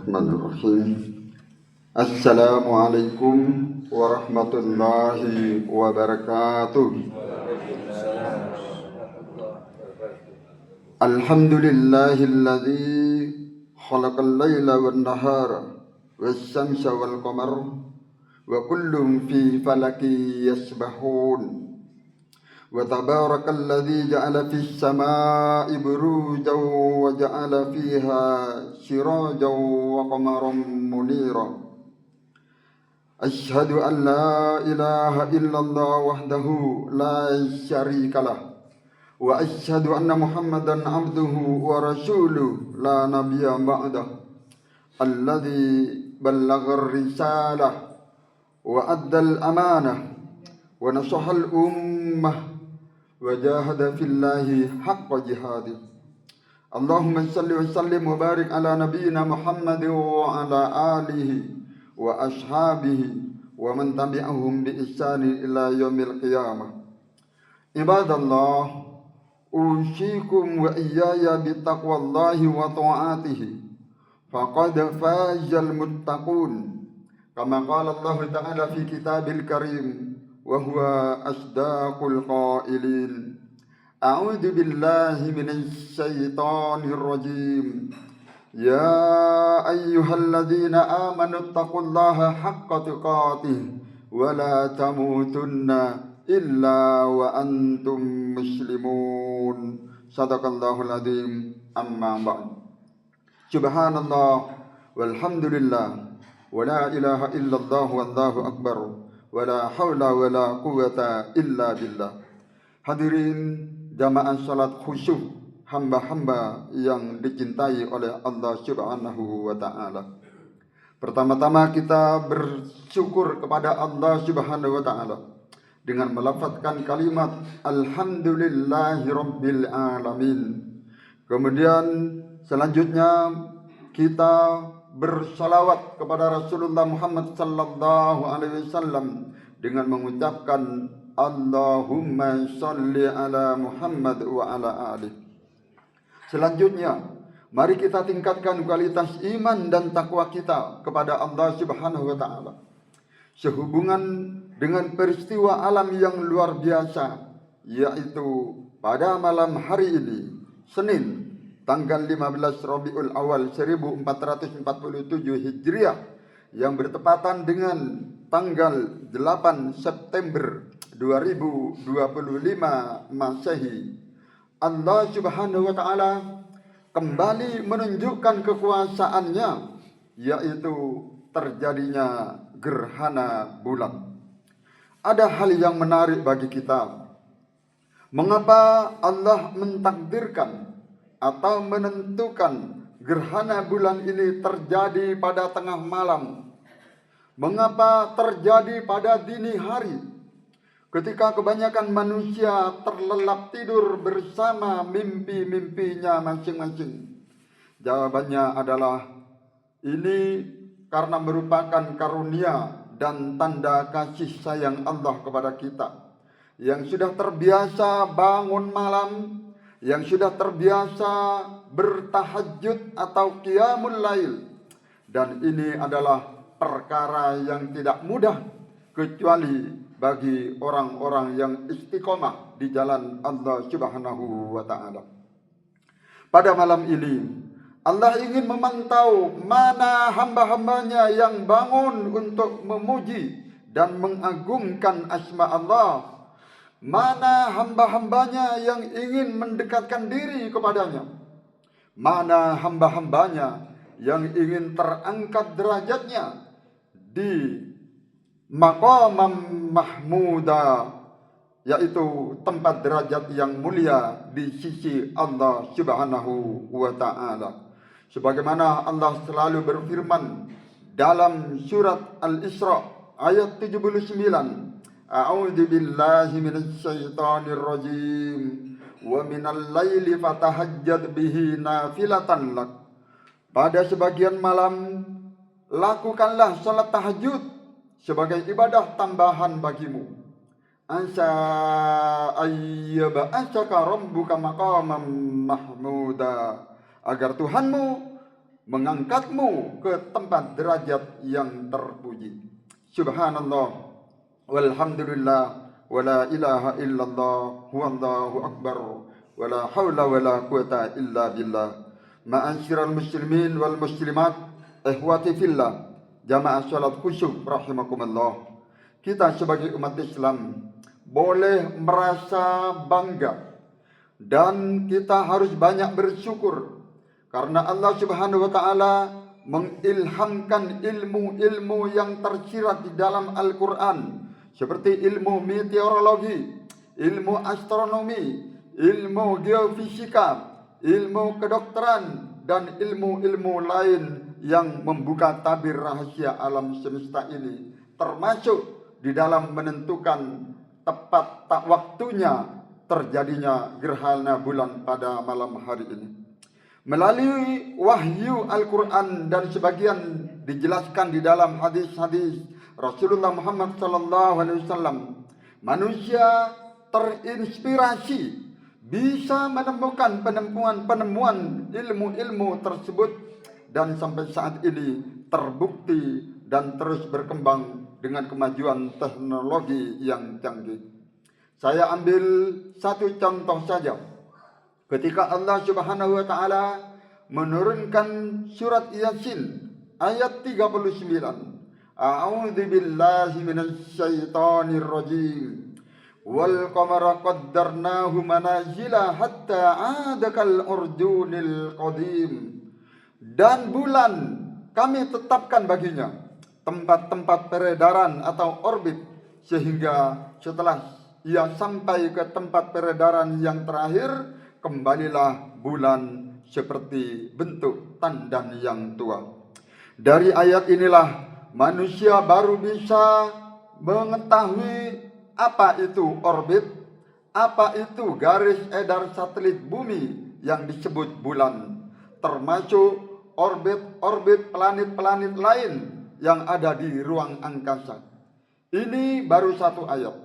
Bismillahirrahmanirrahim. Assalamualaikum warahmatullahi wabarakatuh. Alhamdulillahilladzi khalaqal laila wan nahara was-syamsa wal qamara wa kullun fi falaki yasbahun. Wa tabarakalladzi ja'ala fis samaa'i burujan wa ja'ala fiha sirajan wa qamaran munira. Asyhadu an la ilaha illallah wahdahu la syarika lah wa asyhadu anna Muhammadan abduhu wa rasuluh la nabiyya ba'dah alladzi ballagha ar-risalah wa addal amanah wa nasahal ummah wa jahada fillahi haqqa jihadih. Allahumma salli wa sallim wa barik ala nabiyyina Muhammad wa ala alihi wa ashabihi wa man tabi'ahum bi ihsani ila yaumil qiyamah. Ibadallah, usikum wa iyaya bi taqwallahi wa ta'atihi faqad fazal muttaqun kama qala Allah ta'ala fi kitabil karim wa huwa asdaqul qailin. A'udzu billahi minasy syaithanir rajim. Ya ayyuhalladzina amanu taqullaha haqqa tuqatih wa la tamutunna illa wa antum muslimun. Shadaqallahul adzim. Amma ba'd. Subhanallah walhamdulillah wa la ilaha illallah wallahu akbar wa la haula wa la quwata illa billah. Hadirin jamaah salat khusyuk, hamba-hamba yang dicintai oleh Allah Subhanahu wa ta'ala. Pertama-tama kita bersyukur kepada Allah Subhanahu wa ta'ala dengan melafazkan kalimat Alhamdulillahi Rabbil Alamin. Kemudian selanjutnya kita bersalawat kepada Rasulullah Muhammad sallallahu alaihi wasallam dengan mengucapkan Allahumma sholli ala Muhammad wa ala alihi. Selanjutnya, mari kita tingkatkan kualitas iman dan takwa kita kepada Allah Subhanahu wa ta'ala. Sehubungan dengan peristiwa alam yang luar biasa, yaitu pada malam hari ini, Senin, tanggal 15 Rabiul Awal 1447 Hijriah, yang bertepatan dengan tanggal 8 September 2025 Masehi. Allah Subhanahu wa ta'ala kembali menunjukkan kekuasaannya, yaitu terjadinya gerhana bulan. Ada hal yang menarik bagi kita. Mengapa Allah mentakdirkan atau menentukan gerhana bulan ini terjadi pada tengah malam? Mengapa terjadi pada dini hari, ketika kebanyakan manusia terlelap tidur bersama mimpi-mimpinya masing-masing? Jawabannya adalah ini karena merupakan karunia dan tanda kasih sayang Allah kepada kita, yang sudah terbiasa bangun malam, yang sudah terbiasa bertahajud atau qiyamul lail. Dan ini adalah perkara yang tidak mudah kecuali bagi orang-orang yang istiqomah di jalan Allah Subhanahu wa ta'ala. Pada malam ini Allah ingin memantau mana hamba-hambanya yang bangun untuk memuji dan mengagungkan asma Allah, mana hamba-hambanya yang ingin mendekatkan diri kepadanya, mana hamba-hambanya yang ingin terangkat derajatnya di maqamam mahmuda, yaitu tempat derajat yang mulia di sisi Allah Subhanahu wa ta'ala. Sebagaimana Allah selalu berfirman dalam surat Al-Isra ayat 79, A'udzu billahi minasy syaithanir rajim wa minal laili fatahajjad bihi nafilatan lak. Pada sebagian malam lakukanlah salat tahajud sebagai ibadah tambahan bagimu. Asa ayyaba'asaka rabbuka maqaman mahmuda, agar Tuhanmu mengangkatmu ke tempat derajat yang terpuji. Subhanallah walhamdulillah wala ilaha illallah wallahu akbar wala haula wala quwata illa billah. Ma'asyiral muslimin wal muslimat, ikhwati fillah, jamaah salat khusyuk rahimakumullah. Kita sebagai umat Islam boleh merasa bangga dan kita harus banyak bersyukur karena Allah Subhanahu wa taala mengilhamkan ilmu-ilmu yang tersirat di dalam Al-Qur'an seperti ilmu meteorologi, ilmu astronomi, ilmu geofisika, ilmu kedokteran, dan ilmu-ilmu lain yang membuka tabir rahasia alam semesta ini, termasuk di dalam menentukan tepat waktunya terjadinya gerhana bulan pada malam hari ini. Melalui wahyu Al-Quran dan sebagian dijelaskan di dalam hadis-hadis Rasulullah Muhammad SAW, manusia terinspirasi bisa menemukan penemuan ilmu-ilmu tersebut dan sampai saat ini terbukti dan terus berkembang dengan kemajuan teknologi yang canggih. Saya ambil satu contoh saja. Ketika Allah Subhanahu wa taala menurunkan surat Yasin ayat 39. A'udzu billahi minasy syaithanir rajim. Wal qamara qaddarnahu manazila hatta 'ada kal urjunil qadim. Dan bulan kami tetapkan baginya tempat-tempat peredaran atau orbit, sehingga setelah ia sampai ke tempat peredaran yang terakhir, kembalilah bulan seperti bentuk tandan yang tua. Dari ayat inilah manusia baru bisa mengetahui apa itu orbit, apa itu garis edar satelit bumi yang disebut bulan, termasuk orbit planet-planet lain yang ada di ruang angkasa. Ini baru satu ayat.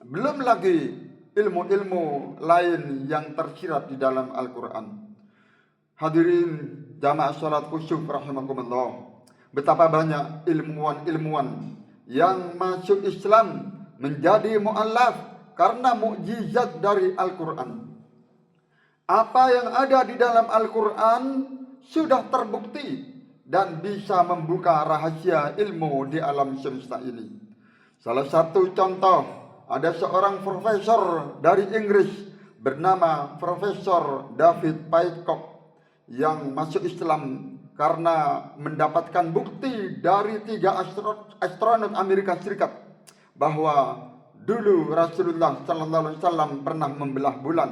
Belum lagi ilmu-ilmu lain yang tersirat di dalam Al-Quran. Hadirin jamaah salat khusyuk rahimakumullah. Betapa banyak ilmuwan-ilmuwan yang masuk Islam menjadi mu'allaf karena mukjizat dari Al-Quran. Apa yang ada di dalam Al-Quran sudah terbukti dan bisa membuka rahasia ilmu di alam semesta ini. Salah satu contoh, ada seorang profesor dari Inggris bernama Profesor David Paycock yang masuk Islam karena mendapatkan bukti dari 3 astronot Amerika Serikat bahwa dulu Rasulullah sallallahu alaihi wasallam pernah membelah bulan,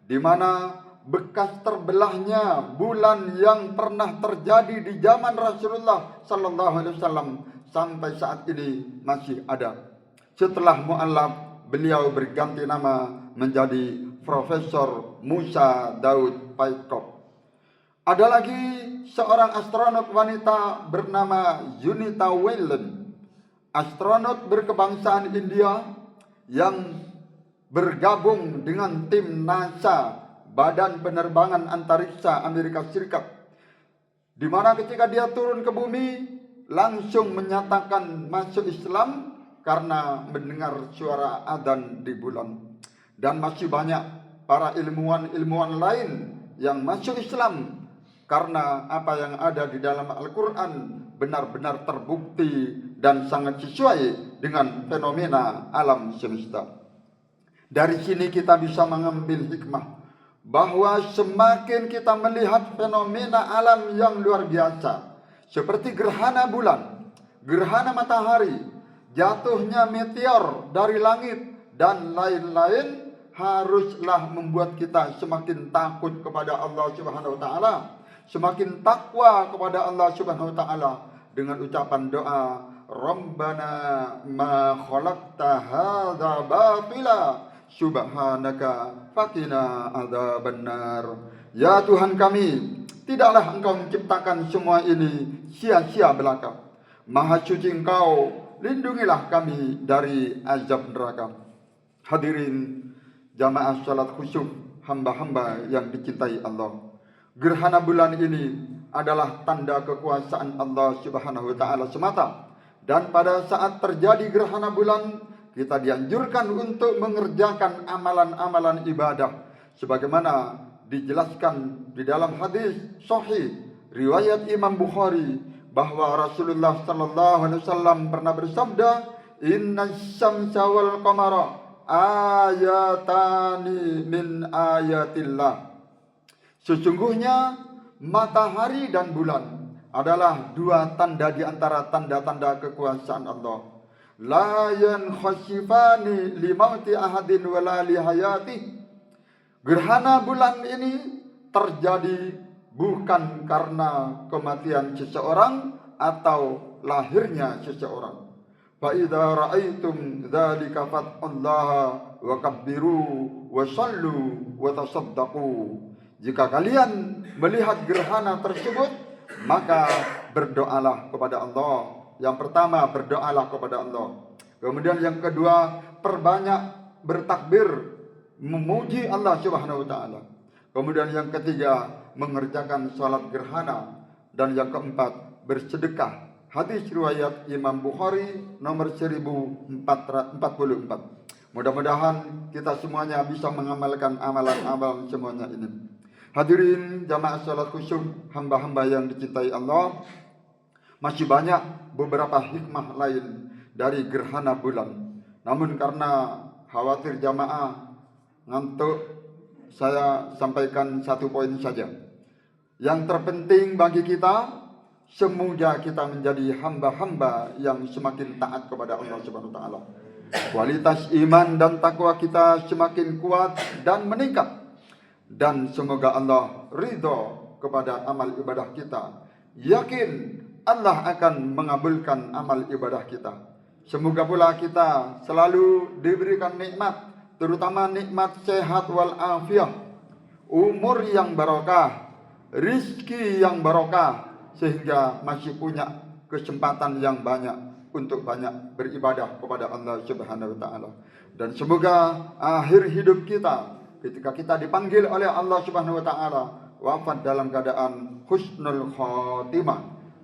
di mana bekas terbelahnya bulan yang pernah terjadi di zaman Rasulullah sallallahu alaihi wasallam sampai saat ini masih ada. Setelah mu'allaf, beliau berganti nama menjadi Profesor Musa Daud Paycock. Ada lagi seorang astronot wanita bernama Sunita Whelan, astronot berkebangsaan India yang bergabung dengan tim NASA, Badan Penerbangan Antariksa Amerika Serikat, di mana ketika dia turun ke bumi langsung menyatakan masuk Islam karena mendengar suara adzan di bulan. Dan masih banyak para ilmuwan lain yang masuk Islam karena apa yang ada di dalam Al-Quran benar-benar terbukti dan sangat sesuai dengan fenomena alam semesta. Dari sini kita bisa mengambil hikmah bahwa semakin kita melihat fenomena alam yang luar biasa seperti gerhana bulan, gerhana matahari, jatuhnya meteor dari langit dan lain-lain, haruslah membuat kita semakin takut kepada Allah Subhanahu wa taala, semakin takwa kepada Allah Subhanahu wa taala dengan ucapan doa, Rabbana ma khalaqta hadza batila subhanaka faqina adzabannar. Ya Tuhan kami, tidaklah Engkau menciptakan semua ini sia-sia belaka. Maha suci Engkau, lindungilah kami dari azab neraka. Hadirin jamaah salat khusyuk, hamba-hamba yang dicintai Allah. Gerhana bulan ini adalah tanda kekuasaan Allah Subhanahu wa taala semata. Dan pada saat terjadi gerhana bulan, kita dianjurkan untuk mengerjakan amalan-amalan ibadah sebagaimana dijelaskan di dalam hadis sahih riwayat Imam Bukhari bahwa Rasulullah sallallahu alaihi wasallam pernah bersabda, "Inna syamsa wal qamara ayatani min ayatillah." Sesungguhnya matahari dan bulan adalah dua tanda di antara tanda-tanda kekuasaan Allah. La yankhasifani limauti ahadin wala lihayati. Gerhana bulan ini terjadi bukan karena kematian seseorang atau lahirnya seseorang. Fa idza ra'aitum dzalika fattallaha wa kabbiru wa sallu wa tasaddaqu. Jika kalian melihat gerhana tersebut, maka berdoalah kepada Allah. Yang pertama, berdoalah kepada Allah. Kemudian yang kedua, perbanyak bertakbir, memuji Allah Subhanahu wa taala. Kemudian yang ketiga, mengerjakan salat gerhana. Dan yang keempat, bersedekah. Hadis riwayat Imam Bukhari nomor 1044. Mudah-mudahan kita semuanya bisa mengamalkan amalan-amalan semuanya ini. Hadirin jamaah salat khusyuk, hamba-hamba yang dicintai Allah, masih banyak beberapa hikmah lain dari gerhana bulan. Namun karena khawatir jamaah ngantuk, saya sampaikan satu poin saja. Yang terpenting bagi kita, semoga kita menjadi hamba-hamba yang semakin taat kepada Allah Subhanahu wa taala. Kualitas iman dan takwa kita semakin kuat dan meningkat. Dan semoga Allah ridho kepada amal ibadah kita. Yakin Allah akan mengabulkan amal ibadah kita. Semoga pula kita selalu diberikan nikmat, terutama nikmat sehat wal afiah, umur yang barokah, rizki yang barokah, sehingga masih punya kesempatan yang banyak untuk banyak beribadah kepada Allah Subhanahu wa taala. Dan semoga akhir hidup kita ketika kita dipanggil oleh Allah Subhanahu wa taala wafat dalam keadaan husnul khatimah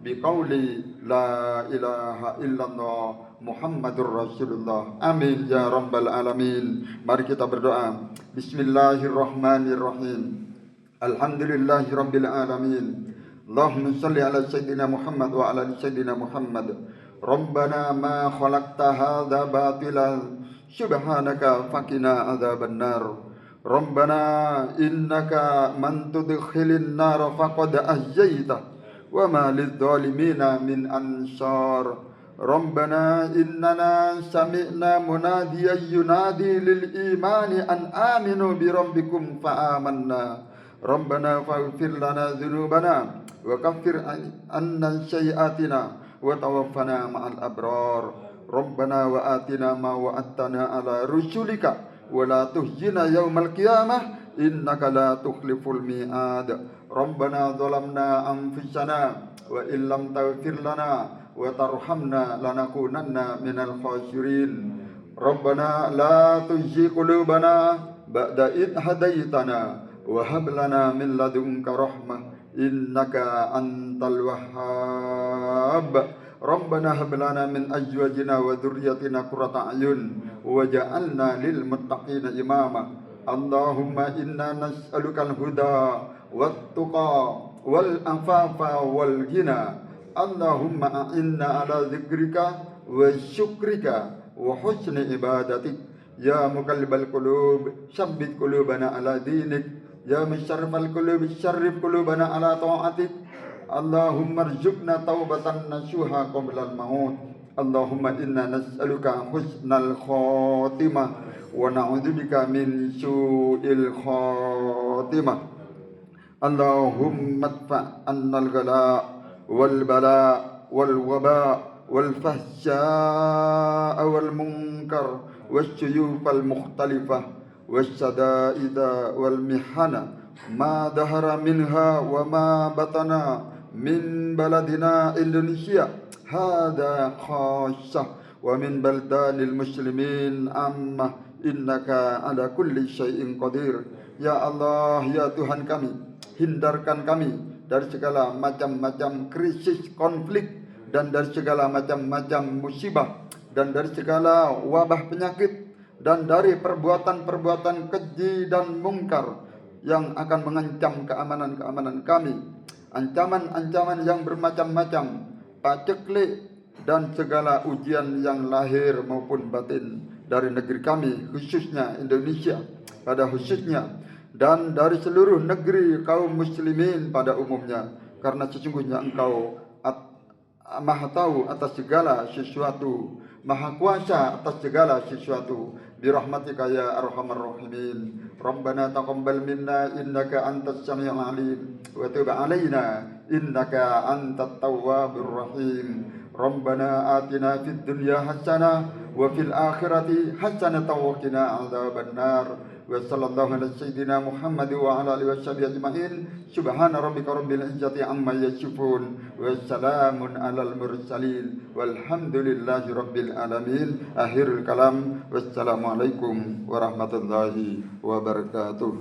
biqauli la ilaha illallah Muhammadur Rasulullah. Amin ya rabbal alamin. Mari kita berdoa. Bismillahirrahmanirrahim. Alhamdulillahi rabbil alamin. Allahumma salli ala sayyidina Muhammad wa ala ali sayyidina Muhammad. Rabbana ma khalaqta hadza batilan subhanaka faqina adzaban nar. Rabbana innaka man tudkhilin nar faqad ahyaita wa ma lidzalimina min ansar. Rabbana innana sami'na munadiyan yunadi lil imani an aminu bi rabbikum fa amanna. Rabbana faghfir lana dzunubana wa kaffir anna sayyi'atina wa tawaffana ma'al abrar. Rabbana wa atina ma wa'adtana ala rusulika wa la tuhzina yaumal qiyamah innaka la tukhliful mi'ad. Rabbana zalamna anfusana wa illam taghfir lana wa tarhamna lanakunanna minal khasirin. Rabbana la tuzigh qulubana ba'da id hadaitana wa hab lana min ladunka rahmah innaka antal wahhab. Rabbana hab lana min azwajina wa dhurriyyatina qurrata a'yun waj'alna lil muttaqina imama. Allahumma inna nas'aluka al-huda wat tuqa wal afafa wal ghina. Allahumma a'inna ala dzikrika wa syukrika wa husni ibadatik. Ya muqallibal qulub tsabbit qulubana ala dinik. Ya musarrifal qulub sarrif qulubana ala ta'atik. Allahumma rzuqna taubatan nasuha qabla al-maut. Allahumma inna nas'aluka husnal khatimah wa na'udzubika min su'il khatimah. Allahumma adfa' annal ghala wal bala wal waba wal fahsya'a wal munkar wasyuyuf al mukhtalifah wasyada'ida wal mihana ma dahara minha wa ma batana min baladina Indonesia hada khassah wa min baldanil muslimin amma innaka ala kulli syai'in qadir. Ya Allah, ya Tuhan kami, hindarkan kami dari segala macam-macam krisis, konflik, dan dari segala macam-macam musibah, dan dari segala wabah penyakit, dan dari perbuatan-perbuatan keji dan mungkar yang akan mengancam keamanan-keamanan kami, ancaman-ancaman yang bermacam-macam, paceklik, dan segala ujian yang lahir maupun batin dari negeri kami, khususnya Indonesia pada khususnya, dan dari seluruh negeri kaum muslimin pada umumnya, karena sesungguhnya Engkau Maha tahu atas segala sesuatu, Maha kuasa atas segala sesuatu. Birahmatika ya arhamar rahimin. Rabbana taqabbal minna innaka antas samiul alim wa tub alaina innaka antat tawwabur rahim. Rabbana atina fid dunya hasanah wa fil akhirati hasanah wa qina adzabannar. Wa sallallahu ala sayyidina Muhammad wa ala alihi washabihi ajma'in. Subhana rabbika rabbil izzati amma yasifun wa salamun alal mursalin walhamdulillahi rabbil alamin. Akhirul kalam, wassalamualaikum warahmatullahi wabarakatuh.